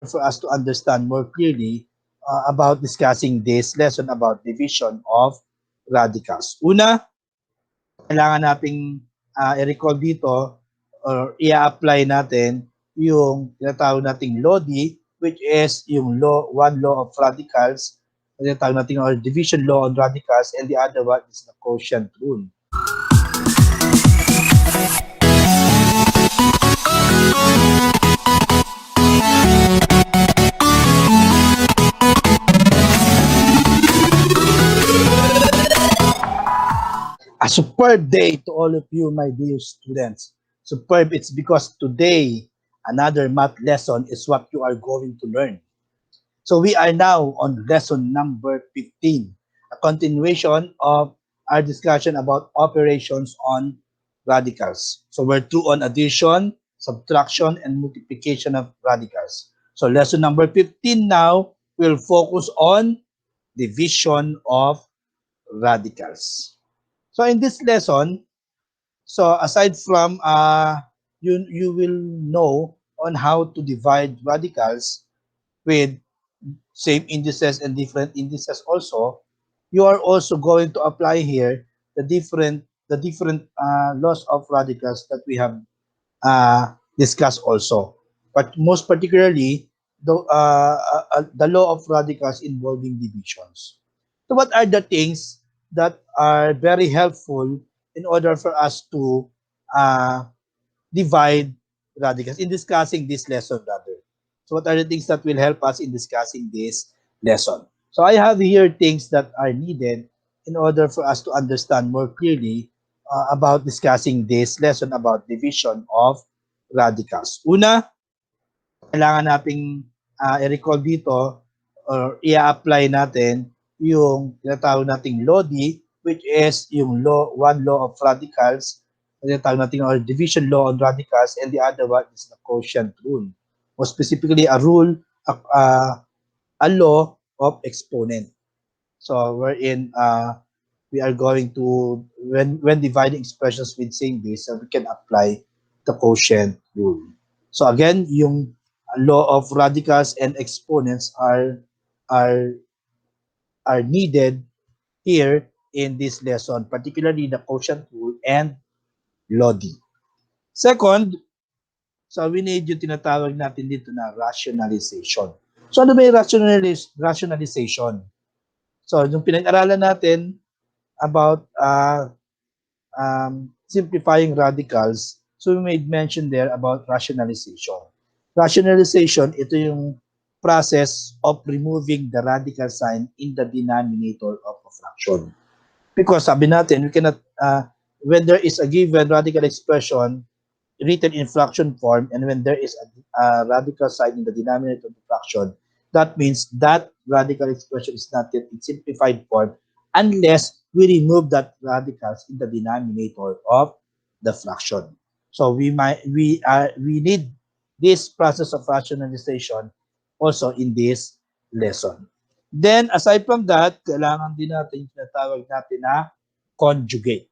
for us to understand more clearly about discussing this lesson about division of radicals. Una, kailangan nating i-recall dito or i-apply natin yung tinatawag nating law D, which is yung one law of radicals, tinatawag natin or division law on radicals, and the other one is the quotient rule. A superb day to all of you, my dear students. Superb, it's because today, another math lesson is what you are going to learn. So we are now on lesson number 15, a continuation of our discussion about operations on radicals. So we're through on addition, subtraction, and multiplication of radicals. So lesson number 15 now will focus on division of radicals. So in this lesson, so aside from you will know on how to divide radicals with same indices and different indices also, you are also going to apply here the different laws of radicals that we have discussed also. But most particularly, the law of radicals involving divisions. So what are the things that are very helpful in order for us to uh, divide radicals in discussing this lesson rather? So what are the things that will help us in discussing this lesson? So I have here things that are needed in order for us to understand more clearly about discussing this lesson about division of radicals. Una, kailangan nating i-recall dito or i-apply natin yung tinatawag nating law D, which is yung one law of radicals, tinatawag natin or division law on radicals, and the other one is the quotient rule. More specifically, a law of exponent. So wherein we are going to, when dividing expressions with same base, we can apply the quotient rule. So again, yung law of radicals and exponents are are needed here in this lesson, particularly the quotient rule and law D. Second, so we need yung tinatawag natin dito na rationalization. So ano ba yung rationalization? So yung pinag-aralan natin about simplifying radicals, so we made mention there about rationalization. Rationalization, ito yung process of removing the radical sign in the denominator of a fraction. Because sabi natin, we cannot, when there is a given radical expression written in fraction form, and when there is a radical sign in the denominator of the fraction, that means that radical expression is not yet in simplified form unless we remove that radicals in the denominator of the fraction. So we need this process of rationalization also in this lesson. Then aside from that, kailangan din natin yung tinatawag natin na conjugate.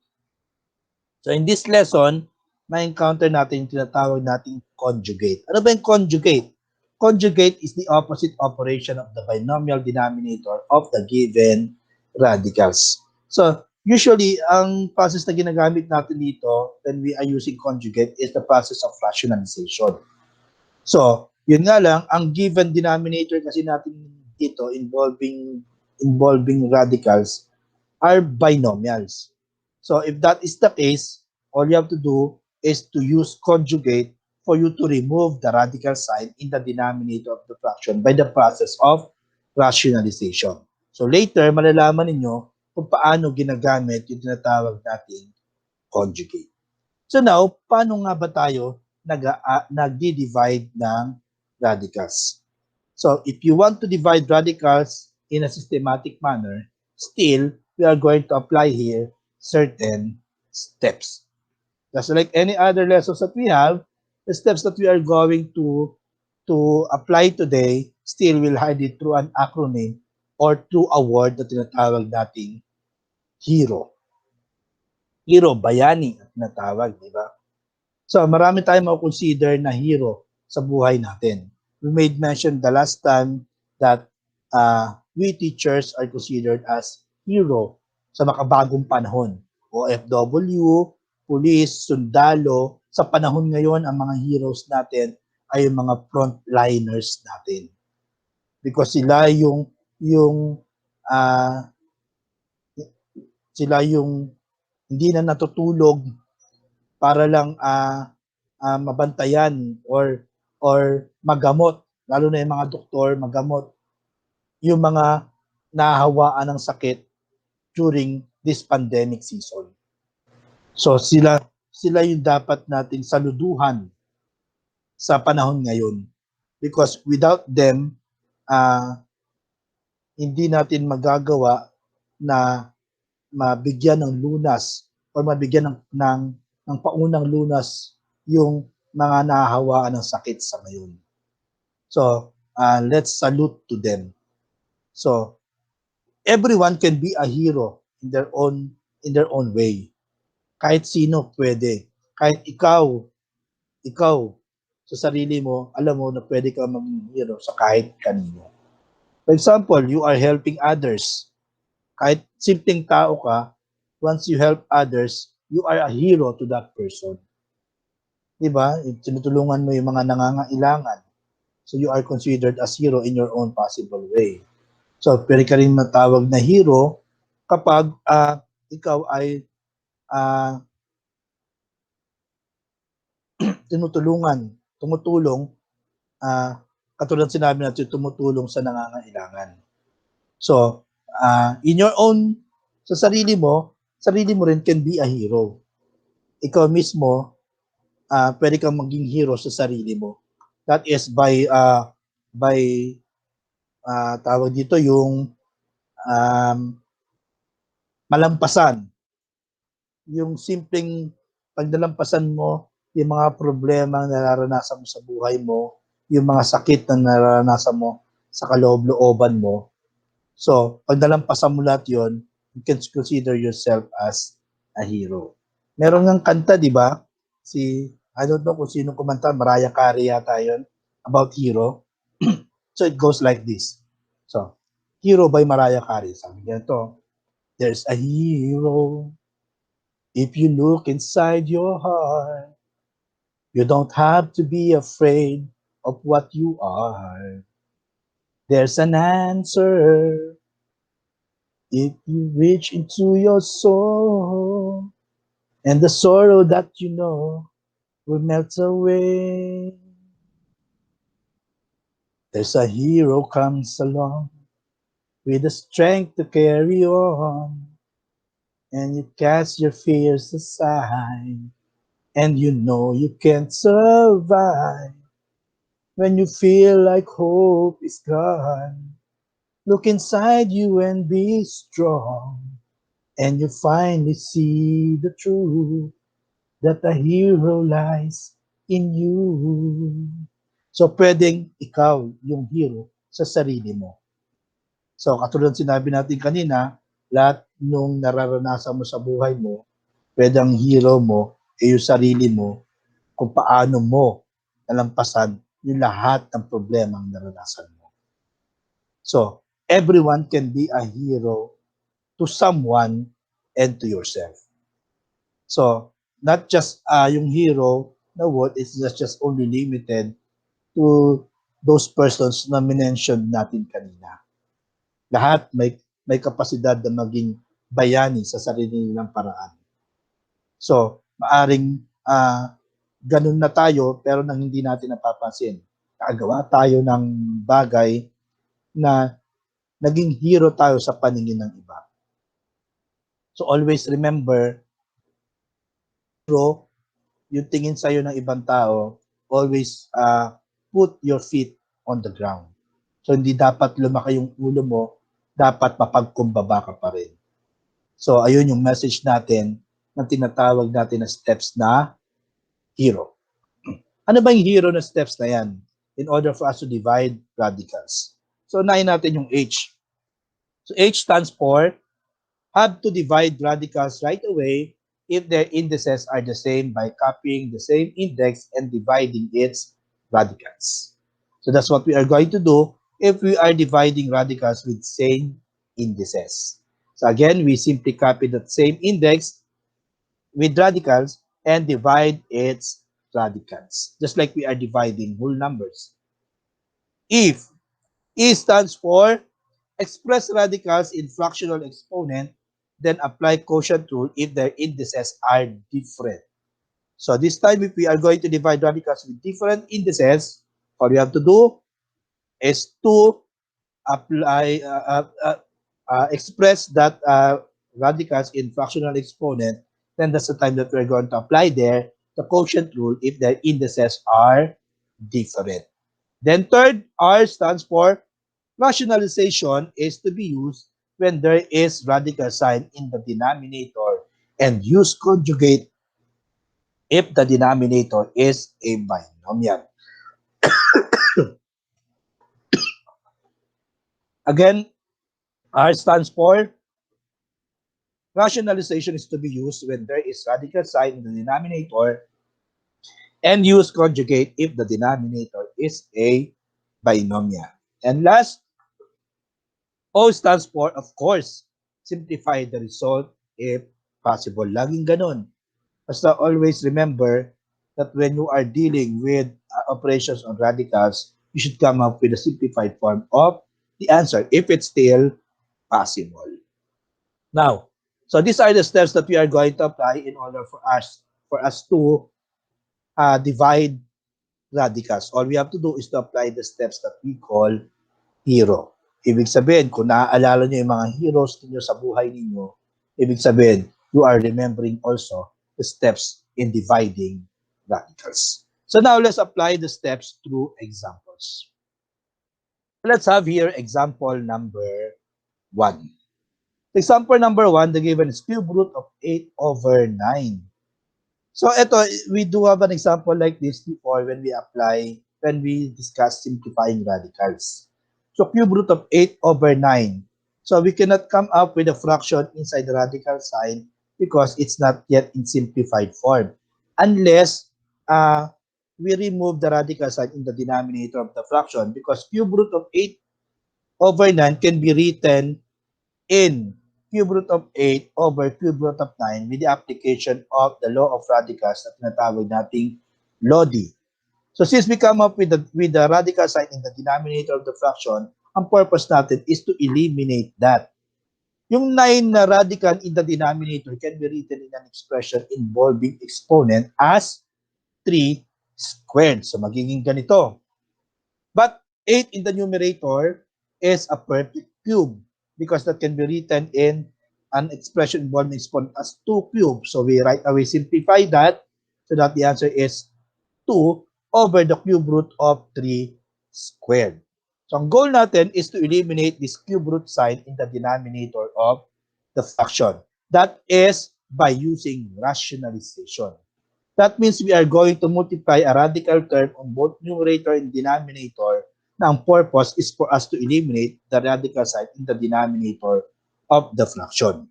So in this lesson, ma-encounter natin yung tinatawag nating conjugate. Ano ba yung conjugate? Conjugate is the opposite operation of the binomial denominator of the given radicals. So usually, ang process na ginagamit natin dito when we are using conjugate is the process of rationalization. So, yun nga lang, ang given denominator kasi natin dito involving radicals are binomials. So if that is the case, all you have to do is to use conjugate for you to remove the radical sign in the denominator of the fraction by the process of rationalization. So later, malalaman ninyo kung paano ginagamit yung tinatawag nating conjugate. So now, paano nga ba tayo nagdi-divide ng radicals? So if you want to divide radicals in a systematic manner, still, we are going to apply here certain steps. Just like any other lessons that we have, the steps that we are going to apply today still will hide it through an acronym or through a word na tinatawag nating hero. Hero, bayani at tinatawag, di ba? So marami tayong makukonsider na hero sa buhay natin. we made mention the last time that we teachers are considered as hero sa makabagong panahon. OFW, police, sundalo, sa panahon ngayon, ang mga heroes natin ay yung mga frontliners natin. Because yung uh, sila yung hindi na natutulog para lang mabantayan or magamot, lalo na yung mga doktor, magamot yung mga nahahawaan ng sakit during this pandemic season. So sila yung dapat nating saluduhan sa panahon ngayon. Because without them, hindi natin magagawa na mabigyan ng lunas o mabigyan ng paunang lunas yung mga nahahawaan ng sakit sa ngayon. So, let's salute to them. So, everyone can be a hero in their own way. Kahit sino pwede. Kahit ikaw sa sarili mo, alam mo na pwede ka maging hero sa kahit kanino. For example, you are helping others. Kahit simpleng tao ka, once you help others, you are a hero to that person. Diba? Tinutulungan mo yung mga nangangailangan. So you are considered as hero in your own possible way. So pwede ka rin matawag na hero kapag ikaw ay tumutulong, katulad sinabi natin, tumutulong sa nangangailangan. So, in your own, sa sarili mo rin can be a hero. Ikaw mismo, pwede kang maging hero sa sarili mo. That is by tawag dito yung malampasan. Yung simpleng pagdalampasan mo yung mga problema na nararanasan mo sa buhay mo, yung mga sakit na nararanasan mo sa kaloob-looban mo. So, pag nalampasan mo lahat yun, you can consider yourself as a hero. Meron ng kanta, di ba? I don't know kung sino kumanta, Mariah Carey yata yun, about hero. So, it goes like this. So, Hero by Mariah Carey. Sabi niya ito, there's a hero if you look inside your heart. You don't have to be afraid of what you are. There's an answer if you reach into your soul, and the sorrow that you know will melt away. There's a hero comes along with the strength to carry on, and you cast your fears aside, and you know you can't survive. When you feel like hope is gone, look inside you and be strong, and you finally see the truth that the hero lies in you. So, pwedeng ikaw yung hero sa sarili mo. So, katulad sinabi natin kanina, lahat nung nararanasan mo sa buhay mo, pwedeng hero mo ay yung sarili mo kung paano mo nalampasan yung lahat ng problema ang naranasan mo. So, everyone can be a hero to someone and to yourself. So, not just yung hero na word is just only limited to those persons na minention natin kanina. Lahat may kapasidad na maging bayani sa sarili nilang paraan. So, maaring ganun na tayo pero nang hindi natin napapansin. Nakagawa tayo ng bagay na naging hero tayo sa paningin ng iba. So, always remember, hero, yung tingin sa'yo ng ibang tao, always put your feet on the ground. So, hindi dapat lumaki yung ulo mo, dapat mapagkumbaba ka pa rin. So, ayun yung message natin na tinatawag natin na steps na hero. Ano ba yung hero na steps na yan? In order for us to divide radicals. So, unahin natin yung H. So, H stands for have to divide radicals right away if their indices are the same by copying the same index and dividing its radicals. So that's what we are going to do if we are dividing radicals with same indices. So again, we simply copy that same index with radicals and divide its radicals, just like we are dividing whole numbers. If E stands for express radicals in fractional exponent, then apply quotient rule if their indices are different. So this time, if we are going to divide radicals with different indices, all we have to do is to apply express that radicals in fractional exponent. Then that's the time that we're going to apply there the quotient rule if their indices are different. Then third, R stands for rationalization is to be used when there is radical sign in the denominator and use conjugate if the denominator is a binomial. Again, R stands for rationalization is to be used when there is radical sign in the denominator and use conjugate if the denominator is a binomial. And last, O stands for, of course, simplify the result if possible. Laging ganun. Basta always remember that when you are dealing with operations on radicals, you should come up with a simplified form of the answer if it's still possible. Now, so these are the steps that we are going to apply in order for us to divide radicals. All we have to do is to apply the steps that we call hero. Ibig sabihin, kung naaalala niyo yung mga heroes niyo sa buhay ninyo, ibig sabihin, you are remembering also the steps in dividing radicals. So now let's apply the steps through examples. Let's have here example number 1. Example number 1, the given is cube root of 8 over 9. So ito, we do have an example like this before when we discuss simplifying radicals. So cube root of 8 over 9. So we cannot come up with a fraction inside the radical sign because it's not yet in simplified form. Unless we remove the radical sign in the denominator of the fraction because cube root of 8 over 9 can be written in cube root of 8 over cube root of 9 with the application of the law of radicals na tinatawag nating LODI. So since we come up with the radical sign in the denominator of the fraction, ang purpose natin is to eliminate that. Yung 9 na radical in the denominator can be written in an expression involving exponent as 3 squared. So magiging ganito. But 8 in the numerator is a perfect cube because that can be written in an expression involving exponent as 2 cubes. So we right away simplify that so that the answer is 2 over the cube root of 3 squared. So ang goal natin is to eliminate this cube root sign in the denominator of the fraction. That is by using rationalization. That means we are going to multiply a radical term on both numerator and denominator na ang purpose is for us to eliminate the radical sign in the denominator of the fraction.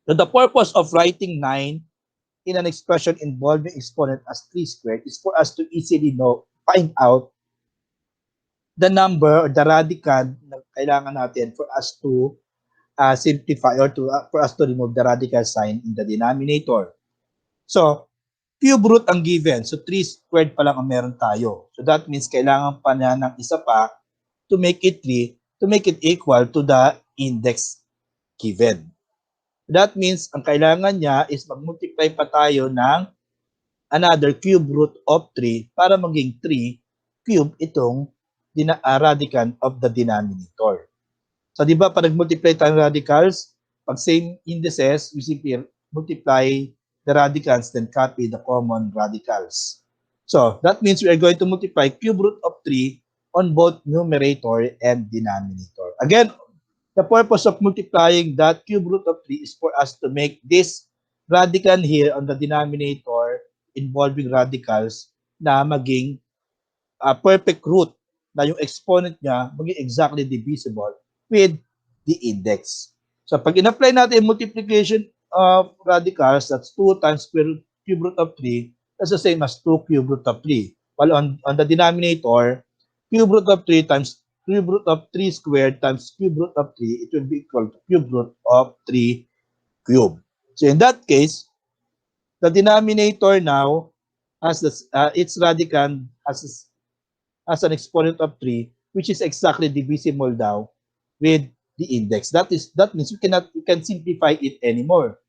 So the purpose of writing 9 in an expression involving exponent as 3 squared is for us to easily find out the number or the radical na kailangan natin for us to simplify or for us to remove the radical sign in the denominator. So, cube root ang given. So, 3 squared pa lang ang meron tayo. So, that means kailangan pa na ng isa pa to make it 3 to make it equal to the index given. That means ang kailangan niya is mag-multiply pa tayo ng another cube root of 3 para maging 3 cube itong radicand of the denominator. So, di ba, pag nag-multiply tayo ng radicals, pag same indices, we simply multiply the radicands, then copy the common radicals. So, that means we are going to multiply cube root of 3 on both numerator and denominator. Again, the purpose of multiplying that cube root of 3 is for us to make this radicand here on the denominator involving radicals na maging perfect root na yung exponent niya maging exactly divisible with the index. So pag in-apply natin multiplication of radicals, that's 2 times cube root of 3, that's the same as 2 cube root of 3. While on the denominator, cube root of 3 times cube root of 3 squared times cube root of 3, it will be equal to cube root of 3 cube. So in that case, the denominator now has its radicand as an exponent of 3, which is exactly divisible now with the index. That means we can simplify it anymore.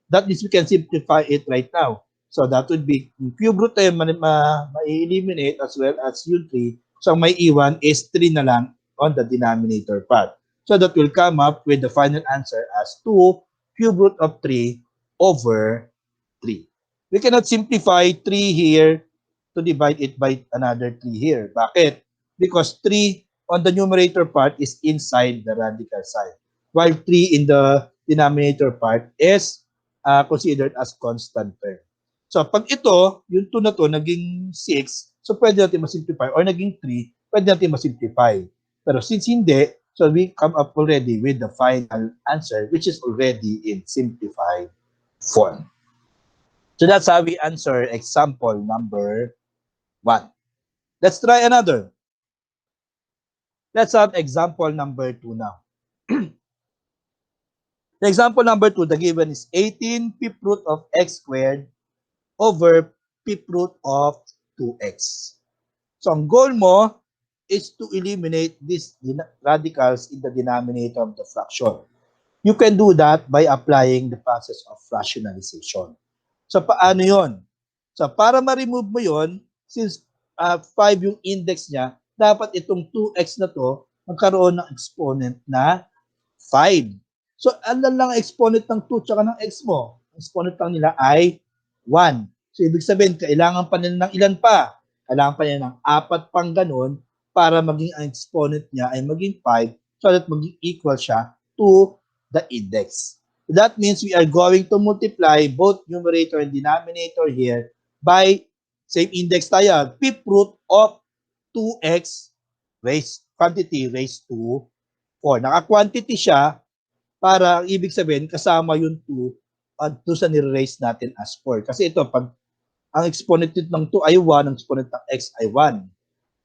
That means we can simplify it right now. So that would be cube root tayo ma-eliminate as well as yung 3. So ang may iwan is 3 na lang on the denominator part. So that will come up with the final answer as 2 cube root of 3 over 3. We cannot simplify 3 here to divide it by another 3 here. Bakit? Because 3 on the numerator part is inside the radical sign, while 3 in the denominator part is considered as constant term. So, pag ito, yung 2 na to, naging 6, so pwede natin masimplify, or naging 3, pwede natin masimplify. Pero since hindi, so we come up already with the final answer, which is already in simplified form. So that's how we answer example number 1. Let's try another. Let's have example number 2 now. The example number 2, the given is 18 fifth root of x squared over fifth root of 2x. So ang goal mo is to eliminate these radicals in the denominator of the fraction. You can do that by applying the process of rationalization. So paano yon? So para ma-remove mo yon, since 5 yung index niya, dapat itong 2x na to magkaroon ng exponent na 5. So, ano lang ang exponent ng 2 tsaka ng x mo? Ang exponent lang nila ay 1. So, ibig sabihin, kailangan pa nila ng ilan pa? Kailangan pa nila ng 4 pang ganun para maging ang exponent niya ay maging 5 so that maging equal siya to the index. So that means we are going to multiply both numerator and denominator here by same index tayo, fifth root of 2x quantity raised to 4. Naka-quantity siya para ibig sabihin kasama yung 2 at doon sa nire-raise natin as 4. Kasi ito, pag ang exponent ng 2 ay 1, ang exponent ng x ay 1.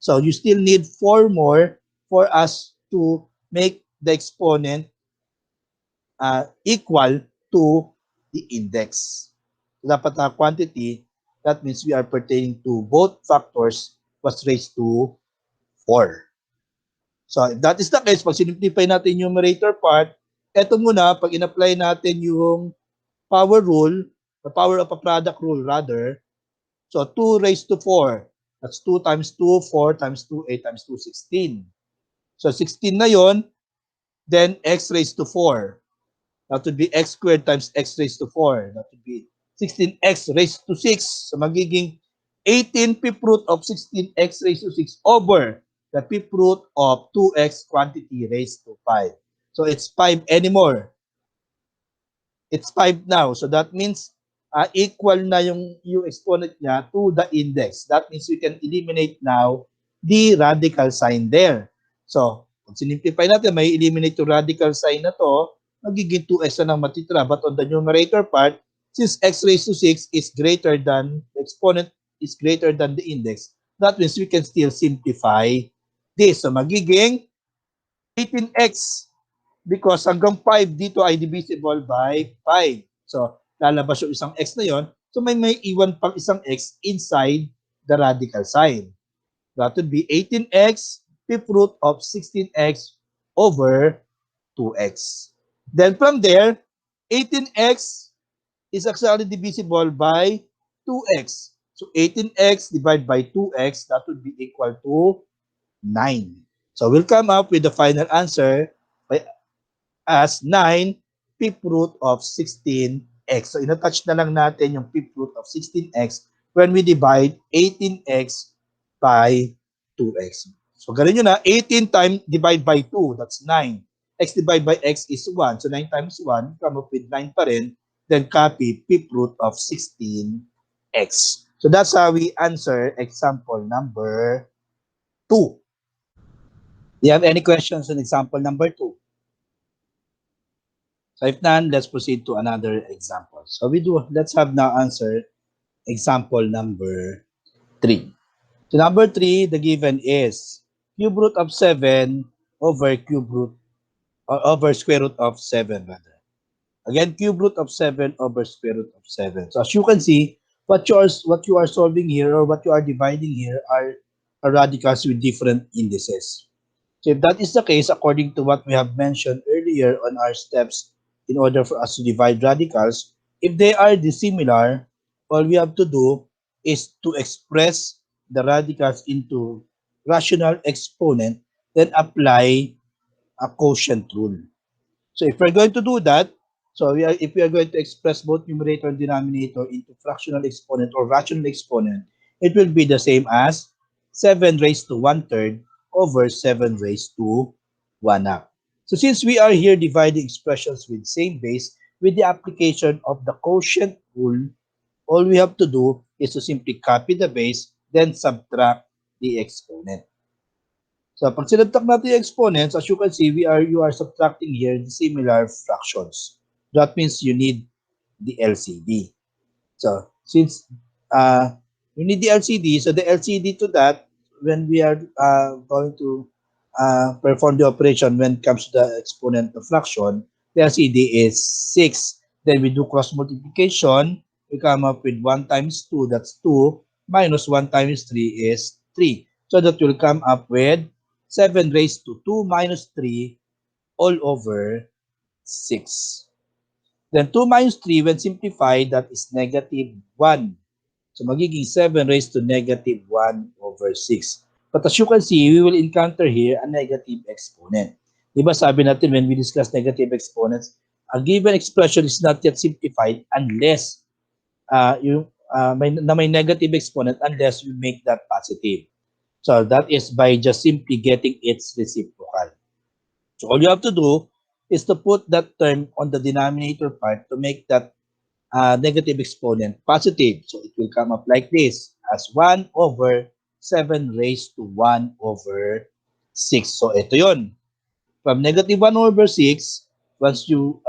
So you still need 4 more for us to make the exponent equal to the index. So dapat na quantity, that means we are pertaining to both factors was raised to 4. So if that is the case, pag sinimplify natin yung numerator part, eto muna, pag in-apply natin yung power rule, the power of a product rule rather, so 2 raised to 4, that's 2 times 2, 4 times 2, 8 times 2, 16. So 16 na yon, then x raised to 4. That would be x squared times x raised to 4. That would be 16x raised to 6. So magiging 18 fifth root of 16x raised to 6 over the fifth root of 2x quantity raised to 5. So it's 5 anymore. It's 5 now. So that means equal na yung exponent niya to the index. That means we can eliminate now the radical sign there. So, kung sinimplify natin, may eliminate yung radical sign na to, magiging 2x na lang matitira. But on the numerator part, since x raised to 6 is greater than, the exponent is greater than the index, that means we can still simplify this. So, magiging 18x because hanggang 5 dito ay divisible by 5. So, lalabas yung isang x na yon. So, may iwan pang isang x inside the radical sign. That would be 18x, fifth root of 16x over 2x. Then from there, 18x is actually divisible by 2x. So 18x divided by 2x, that would be equal to 9. So we'll come up with the final answer as 9 fifth root of 16x. So inattach na lang natin yung fifth root of 16x when we divide 18x by 2x. So ganun yun na, 18 times divide by 2, that's 9. X divided by x is 1. So 9 times 1, come up with 9 pa rin. Then copy fifth root of 16x. So that's how we answer example number 2. Do you have any questions on example number 2? So if none, let's proceed to another example. So let's have now answer example number 3. So number 3, the given is cube root of 7 over cube root or over square root of 7 rather. Again, cube root of 7 over square root of 7. So as you can see, what you are solving here or what you are dividing here are radicals with different indices. So if that is the case, according to what we have mentioned earlier on our steps in order for us to divide radicals, if they are dissimilar, all we have to do is to express the radicals into rational exponent, then apply a quotient rule. So if we're going to do that, if we are going to express both numerator and denominator into fractional exponent or rational exponent, it will be the same as 7 raised to 1/3 over 7 raised to 1/2. So since we are here dividing expressions with same base, with the application of the quotient rule, all we have to do is to simply copy the base, then subtract the exponent. So pag sinabtak natin yung exponents, as you can see, you are subtracting here the similar fractions. That means you need the LCD. So since you need the LCD, so the LCD to that, when we are going to perform the operation when it comes to the exponent of fraction, the LCD is 6. Then we do cross multiplication, we come up with 1 times 2, that's 2, minus 1 times 3 is 3. So that will come up with 7 raised to 2 minus 3 all over 6. Then 2 minus 3, when simplified, that is negative 1. So magiging 7 raised to negative 1 over 6. But as you can see, we will encounter here a negative exponent. Diba sabi natin when we discuss negative exponents, a given expression is not yet simplified unless may negative exponent unless we make that positive. So that is by just simply getting its reciprocal. So all you have to do is to put that term on the denominator part to make that negative exponent positive. So it will come up like this as 1 over 7 raised to 1 over 6. So ito yon. From negative 1 over 6, once you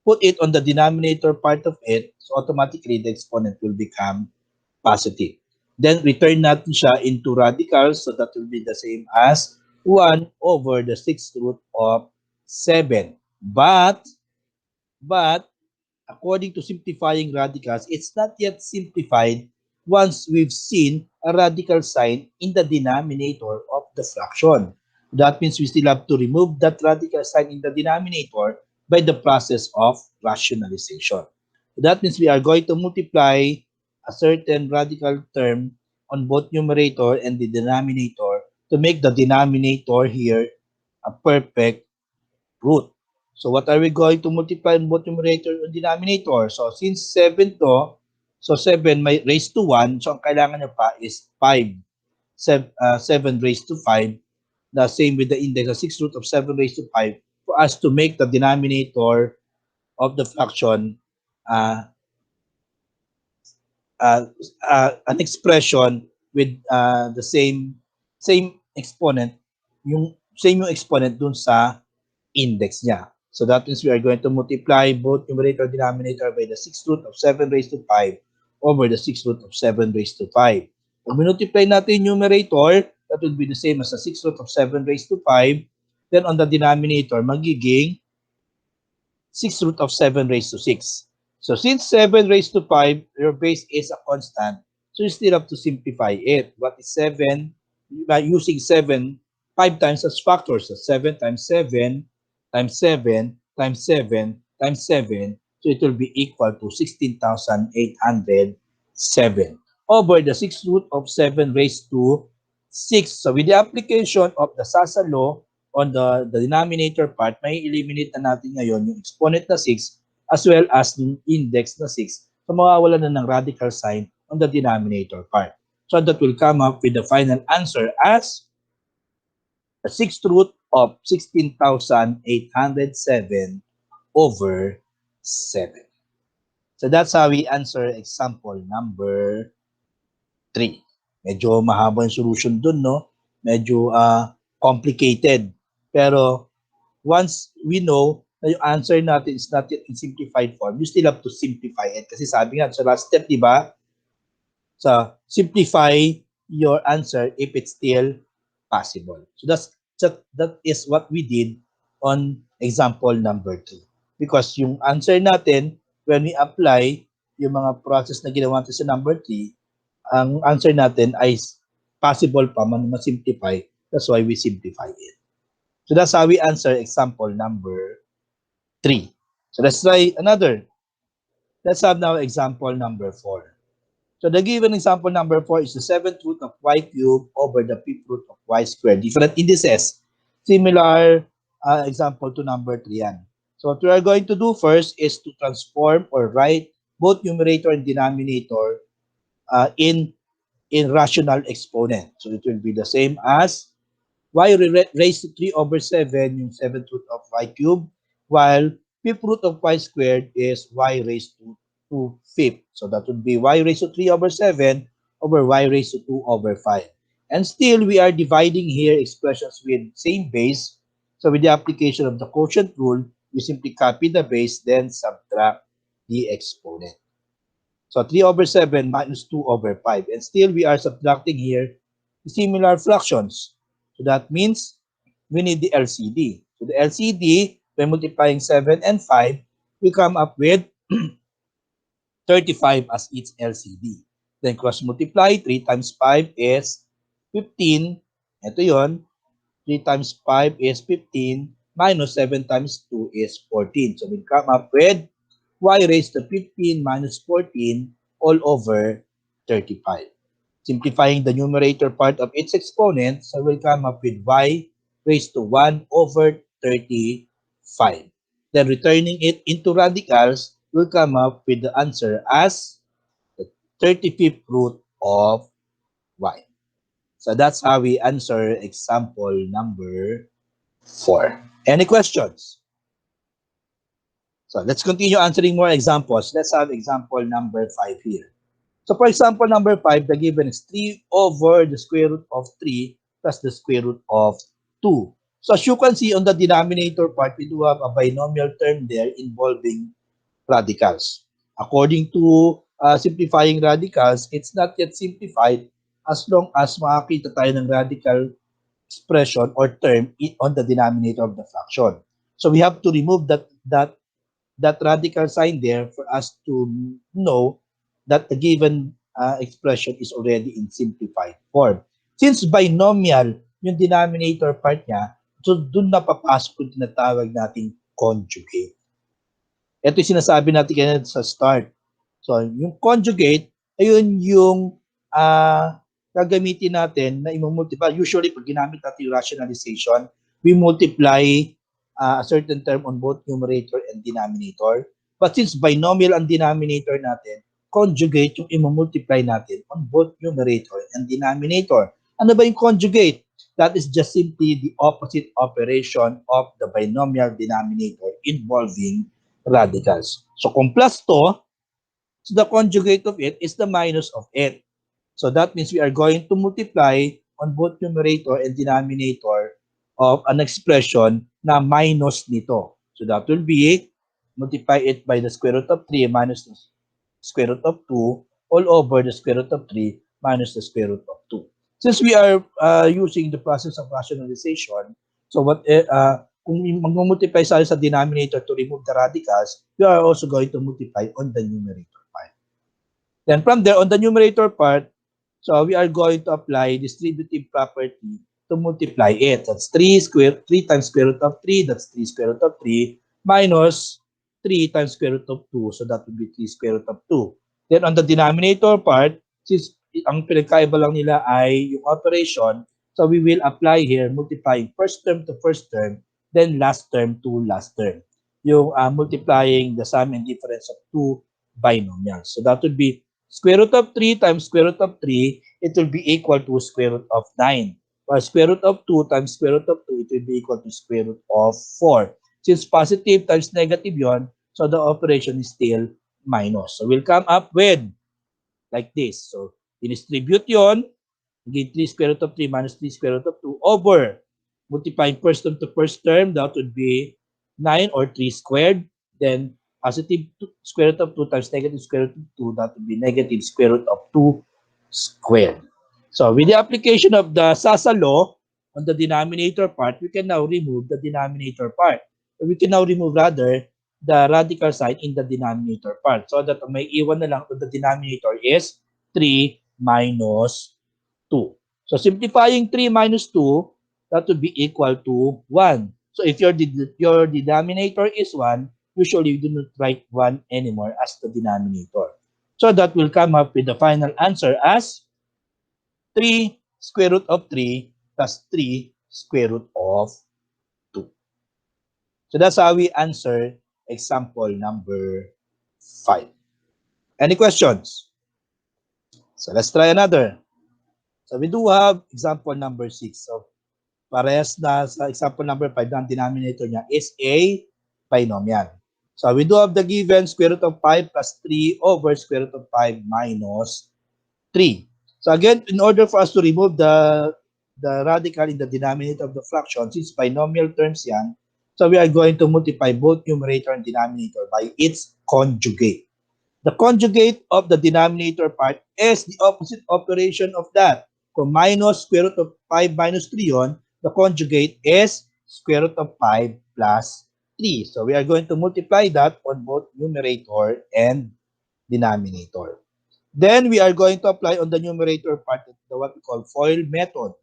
put it on the denominator part of it, so automatically the exponent will become positive. Then return natin siya into radicals, so that will be the same as 1 over the 6th root of 7. But according to simplifying radicals, it's not yet simplified once we've seen a radical sign in the denominator of the fraction. That means we still have to remove that radical sign in the denominator by the process of rationalization. That means we are going to multiply a certain radical term on both numerator and the denominator to make the denominator here a perfect root. So what are we going to multiply in both numerator and denominator? So since 7 to, so 7 may raised to 1, so ang kailangan nyo pa is 5. 7 raised to 5. The same with the index, the 6 root of 7 raised to 5 for us to make the denominator of the fraction uh, an expression with the same exponent, yung same yung exponent dun sa index niya. So that means we are going to multiply both numerator and denominator by the 6th root of 7 raised to 5 over the 6th root of 7 raised to 5. Pag multiply natin yung numerator, that would be the same as the 6th root of 7 raised to 5. Then on the denominator, magiging 6 root of 7 raised to 6. So since 7 raised to 5, your base is a constant. So you still have to simplify it. What is 7? By using 7, 5 times as factors. So 7 times 7 times 7 times 7 times 7. So it will be equal to 16,807 over the 6 root of 7 raised to 6. So with the application of the Sasa law, on the denominator part, may eliminate na natin ngayon yung exponent na 6 as well as yung index na 6. So mawawala na ng radical sign on the denominator part. So that will come up with the final answer as the 6th root of 16,807 over 7. So that's how we answer example number 3. Medyo mahaba yung solution dun, no? Medyo complicated. Pero once we know na yung answer natin is not yet in simplified form, you still have to simplify it. Kasi sabi nga sa last step, di ba? So simplify your answer if it's still possible. So that is what we did on example number 2. Because yung answer natin, when we apply yung mga process na ginawa natin sa number 3, ang answer natin ay possible pa ma-simplify. That's why we simplify it. So that's how we answer example number 3. So let's try another. Let's have now example number 4. So the given example number 4 is the 7th root of y cubed over the 5th root of y squared. Different indices. Similar example to number 3 yan. So what we are going to do first is to transform or write both numerator and denominator in rational exponent. So it will be the same as y raised to 3 over 7, yung 7th root of y cubed, while 5th root of y squared is y raised to 5th. So that would be y raised to 3 over 7 over y raised to 2 over 5. And still, we are dividing here expressions with same base. So with the application of the quotient rule, we simply copy the base, then subtract the exponent. So 3 over 7 minus 2 over 5. And still, we are subtracting here similar fractions. So that means we need the LCD. So the LCD, by multiplying 7 and 5, we come up with 35 as its LCD. Then cross multiply, 3 times 5 is 15. Ito yon. 3 times 5 is 15 minus 7 times 2 is 14. So we come up with y raised to 15 minus 14 all over 35. Simplifying the numerator part of its exponent, so we'll come up with y raised to 1 over 35. Then returning it into radicals, we'll come up with the answer as the 35th root of y. So that's how we answer example number 4. Any questions? So let's continue answering more examples. Let's have example number 5 here. So for example number 5, the given is 3 over the square root of 3 plus the square root of 2. So as you can see on the denominator part, we do have a binomial term there involving radicals. According to simplifying radicals, it's not yet simplified as long as makakita tayo ng radical expression or term on the denominator of the fraction. So we have to remove that radical sign there for us to know that the given expression is already in simplified form. Since binomial yung denominator part niya, so doon na papasok yung tinatawag nating conjugate. Ito yung sinasabi natin kanina sa start. So, yung conjugate, ayun yung gagamitin natin na i-multiply. Usually, pag ginamit natin yung rationalization, we multiply a certain term on both numerator and denominator. But since binomial ang denominator natin, conjugate yung i-multiply natin on both numerator and denominator. Ano ba yung conjugate? That is just simply the opposite operation of the binomial denominator involving radicals. So kung plus to, so the conjugate of it is the minus of it. So that means we are going to multiply on both numerator and denominator of an expression na minus nito. So that will be, multiply it by the square root of 3 minus the square root of 2 all over the square root of 3 minus the square root of 2. Since we are using the process of rationalization, so what kung mag-multiply sa denominator to remove the radicals, we are also going to multiply on the numerator part. Then from there, on the numerator part, so we are going to apply distributive property to multiply it. That's 3 times square root of 3, that's 3 square root of 3, minus 3 times square root of 2, so that would be 3 square root of 2. Then on the denominator part, since ang pinagkaiba lang nila ay yung operation, so we will apply here multiplying first term to first term, then last term to last term. Yung multiplying the sum and difference of two binomials. So that would be square root of 3 times square root of 3, it will be equal to square root of 9. While square root of 2 times square root of 2, it will be equal to square root of 4. Since positive times negative yon, so the operation is still minus. So we'll come up with like this. So distribute yon, again 3 square root of 3 minus 3 square root of 2 over multiplying first term to first term, that would be 9 or 3 squared. Then positive square root of 2 times negative square root of 2, that would be negative square root of 2 squared. So with the application of the Sasa law on the denominator part, we can now remove the denominator part. We can now remove rather the radical sign in the denominator part. So that may iwan na lang to the denominator is 3 minus 2. So simplifying 3 minus 2, that would be equal to 1. So if your denominator is 1, usually you do not write 1 anymore as the denominator. So that will come up with the final answer as 3 square root of 3 plus 3 square root of 2. So that's how we answer example number 5. Any questions? So let's try another. So we do have example number 6. So parehas na sa example number 5, ang denominator niya is a binomial. So we do have the given square root of 5 plus 3 over square root of 5 minus 3. So again, in order for us to remove the radical in the denominator of the fraction, since binomial terms yan, so we are going to multiply both numerator and denominator by its conjugate. The conjugate of the denominator part is the opposite operation of that. Kung minus square root of 5 minus 3 yon, the conjugate is square root of 5 plus 3. So we are going to multiply that on both numerator and denominator. Then we are going to apply on the numerator part the what we call FOIL method.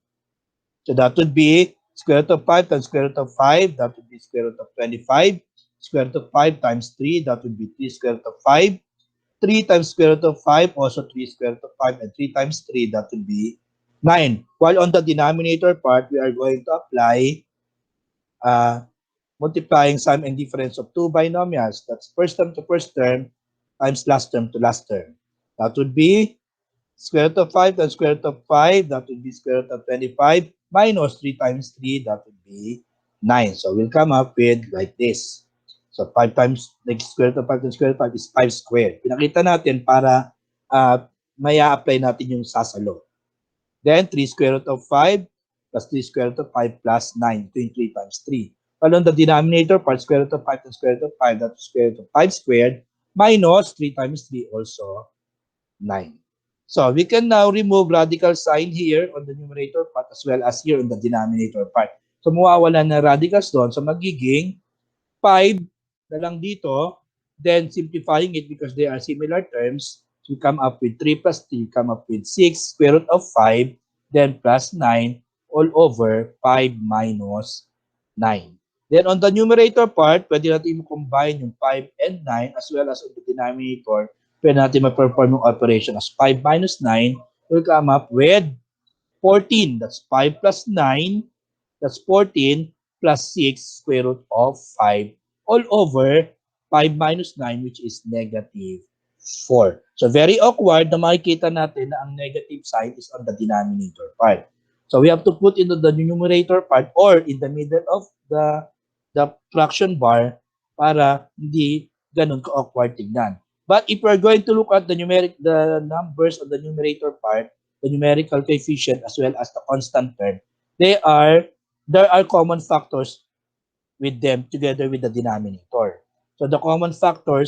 So that would be square root of 5 times square root of 5, that would be square root of 25. Square root of 5 times 3, that would be 3 square root of 5. 3 times square root of 5, also 3 square root of 5, and 3 times 3, that would be 9. While on the denominator part, we are going to apply multiplying sum and difference of two binomials. That's first term to first term times last term to last term. That would be square root of 5 times square root of 5, that would be square root of 25, minus 3 times 3, that would be 9. So we'll come up with like this. So 5 times, like square root of 5 times square root of 5 is 5 squared. Pinakita natin para may apply natin yung sasalo. Then 3 square root of 5 plus 3 square root of 5 plus 9, 23 times 3. While on the denominator part, square root of 5 times square root of 5, that's square root of 5 squared, minus 3 times 3, also 9. So we can now remove radical sign here on the numerator part as well as here on the denominator part. So mawawala na radicals doon. So magiging 5 na lang dito. Then simplifying it because they are similar terms, you come up with 3 plus 3, you come up with 6 square root of 5, then plus 9 all over 5 minus 9. Then on the numerator part, pwede natin i-combine yung 5 and 9 as well as on the denominator, pwede natin ma-perform yung operation as 5 minus 9 will come up with 14. That's 5 plus 9. That's 14 plus 6 square root of 5 all over 5 minus 9, which is negative 4. So very awkward na makikita natin na ang negative sign is on the denominator part. So we have to put into the numerator part or in the middle of the fraction bar para hindi ganun ka-awkward tignan. But if we're going to look at the numbers of the numerator part, the numerical coefficient as well as the constant term, there are common factors with them together with the denominator. So the common factor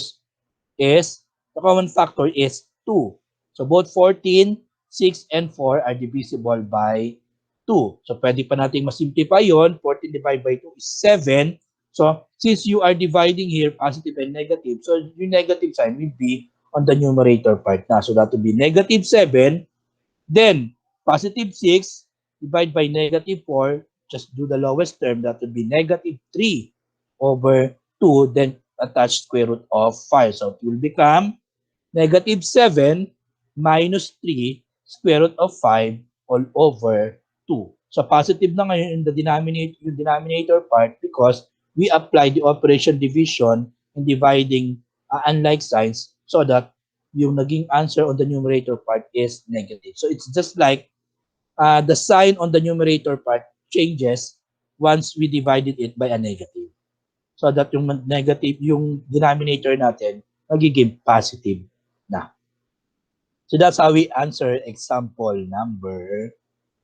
is 2. So both 14, 6, and 4 are divisible by 2. So pwede pa nating masimplify yon. 14 divided by 2 is 7. So since you are dividing here positive and negative, so yung negative sign will be on the numerator part na. So that will be negative 7. Then positive 6 divided by negative 4, just do the lowest term, that would be negative 3 over 2, then attach square root of 5. So it will become negative 7 minus 3 square root of 5 all over 2. So positive na ngayon in the denominator part because we apply the operation division in dividing unlike signs so that yung naging answer on the numerator part is negative. So it's just like the sign on the numerator part changes once we divided it by a negative. So that yung negative, yung denominator natin, magiging positive na. So that's how we answer example number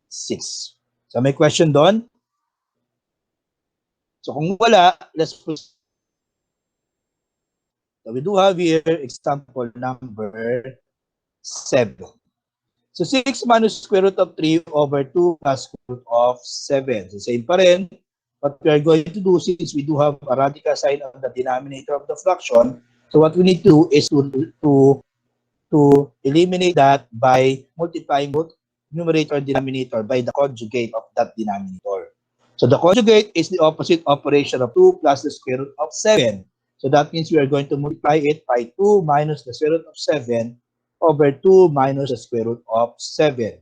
6. So may question doon? So kung wala, let's proceed. So we do have here example number 7. So 6 minus square root of 3 over 2 plus square root of 7. So same pa rin. What we are going to do, since we do have a radical sign on the denominator of the fraction, so what we need to do is to eliminate that by multiplying both numerator and denominator by the conjugate of that denominator. So the conjugate is the opposite operation of 2 plus the square root of 7. So that means we are going to multiply it by 2 minus the square root of 7 over 2 minus the square root of 7.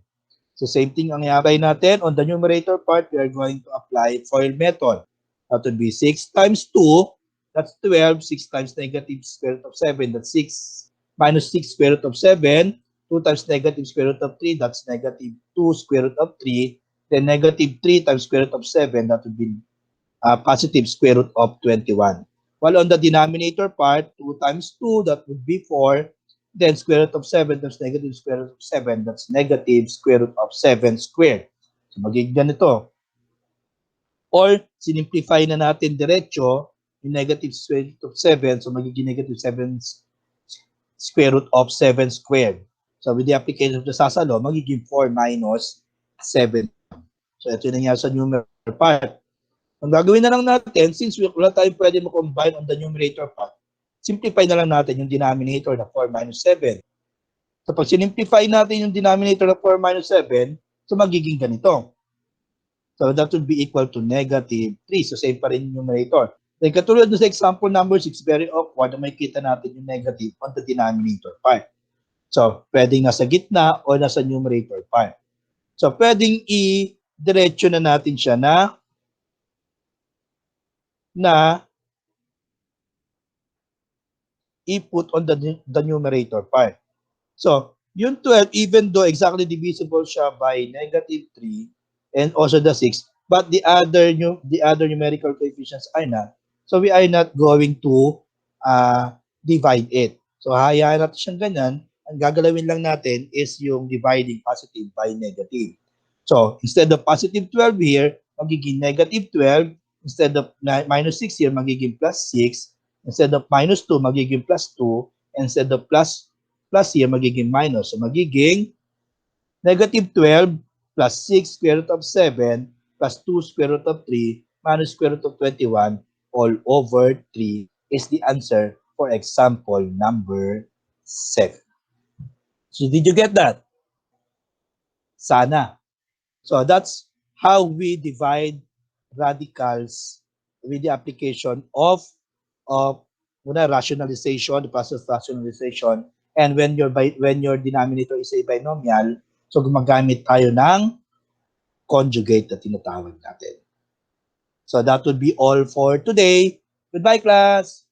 So same thing ang i-apply natin. On the numerator part, we are going to apply FOIL method. That would be 6 times 2, that's 12. 6 times negative square root of 7, that's 6 minus 6 square root of 7. 2 times negative square root of 3, that's negative 2 square root of 3. Then negative 3 times square root of 7, that would be positive square root of 21. While on the denominator part, 2 times 2, that would be 4. Then square root of 7 times negative square root of 7, that's negative square root of 7 squared. So magiging ganito. Or sinimplify na natin diretso yung negative square root of 7, so magiging negative 7 square root of 7 squared. So with the application of the sasalo, magiging 4 minus 7. So ito yung nangyari sa numerator part. Ang gagawin na lang natin, since wala tayong pwede mo-combine on the numerator part, simplify na lang natin yung denominator na 4 minus 7. So pag sinimplify natin yung denominator na 4 minus 7, so magiging ganito. So that would be equal to negative 3. So same pa rin yung numerator. Then katulad sa example number 6, very awkward na makikita natin yung negative on the denominator part. So pwedeng nasa gitna o nasa numerator part. So pwedeng i-diretso na natin siya na i-put on the numerator part. So, yung 12, even though exactly divisible siya by negative 3 and also the 6, but the other numerical coefficients are not. So, we are not going to divide it. So, hayaan natin siyang ganyan. Ang gagalawin lang natin is yung dividing positive by negative. So, instead of positive 12 here, magiging negative 12. Instead of minus 6 here, magiging plus 6. Instead of minus 2, magiging plus 2. Instead of plus here, magiging minus. So, magiging negative 12 plus 6 square root of 7 plus 2 square root of 3 minus square root of 21 all over 3 is the answer for example number 7. So, did you get that? Sana. So, that's how we divide radicals with the application of rationalization, the process of rationalization, and when your denominator is a binomial, so gumagamit tayo ng conjugate na tinatawag natin. So that would be all for today. Goodbye, class!